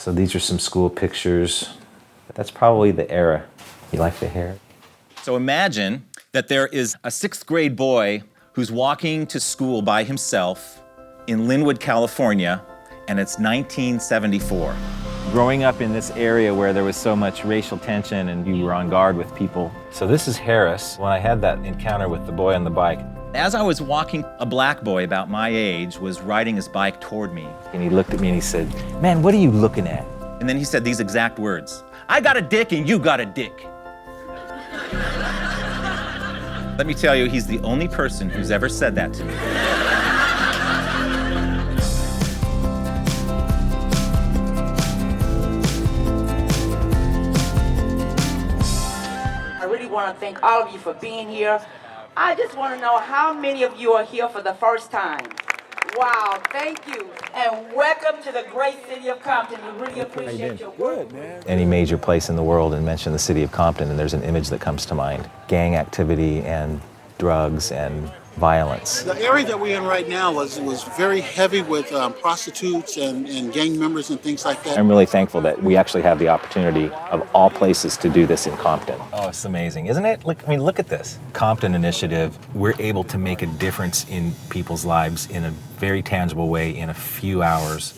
So these are some school pictures. That's probably the era. You like the hair? So imagine that there is a 6th grade boy who's walking to school by himself in Linwood, California, and it's 1974. Growing up in this area where there was so much racial tension and you were on guard with people. So this is Harris, when I had that encounter with the boy on the bike. As I was walking, a black boy about my age was riding his bike toward me. And he looked at me and he said, "Man, what are you looking at?" And then he said these exact words: "I got a dick and you got a dick." Let me tell you, he's the only person who's ever said that to me. I really want to thank all of you for being here. I just want to know how many of you are here for the first time. Wow, thank you. And welcome to the great city of Compton. We really appreciate your work. Any major place in the world and mention the city of Compton and there's an image that comes to mind. Gang activity and drugs and violence. The area that we're in right now was very heavy with prostitutes and gang members and things like that. I'm really thankful that we actually have the opportunity of all places to do this in Compton. Oh, it's amazing, isn't it? Look at this. Compton Initiative, we're able to make a difference in people's lives in a very tangible way in a few hours.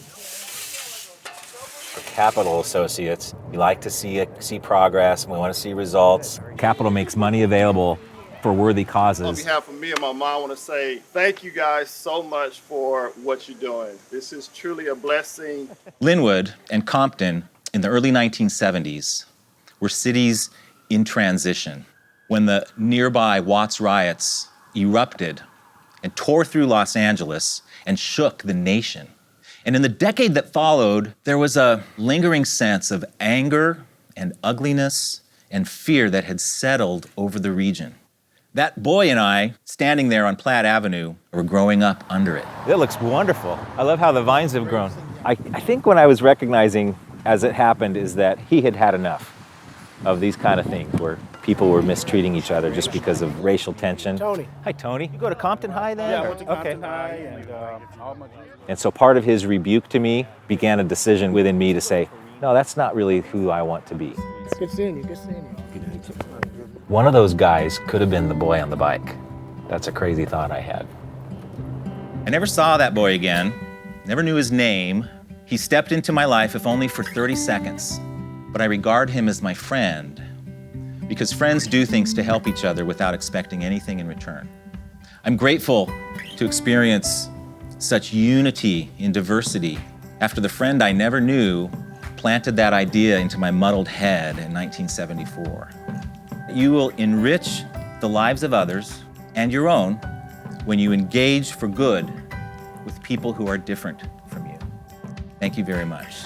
For Capital Associates, we like to see progress and we want to see results. Capital makes money available for worthy causes. On behalf of me and my mom, I want to say thank you guys so much for what you're doing. This is truly a blessing. Linwood and Compton in the early 1970s were cities in transition when the nearby Watts riots erupted and tore through Los Angeles and shook the nation. And in the decade that followed, there was a lingering sense of anger and ugliness and fear that had settled over the region. That boy and I, standing there on Platt Avenue, were growing up under it. It looks wonderful. I love how the vines have grown. I think what I was recognizing as it happened is that he had had enough of these kind of things where people were mistreating each other just because of racial tension. Tony. Hi, Tony. You go to Compton High then? Yeah, I went to Compton Okay. High and all my... And so part of his rebuke to me began a decision within me to say, no, that's not really who I want to be. Good seeing you, good seeing you. One of those guys could have been the boy on the bike. That's a crazy thought I had. I never saw that boy again, never knew his name. He stepped into my life, if only for 30 seconds. But I regard him as my friend, because friends do things to help each other without expecting anything in return. I'm grateful to experience such unity in diversity after the friend I never knew planted that idea into my muddled head in 1974. You will enrich the lives of others and your own when you engage for good with people who are different from you. Thank you very much.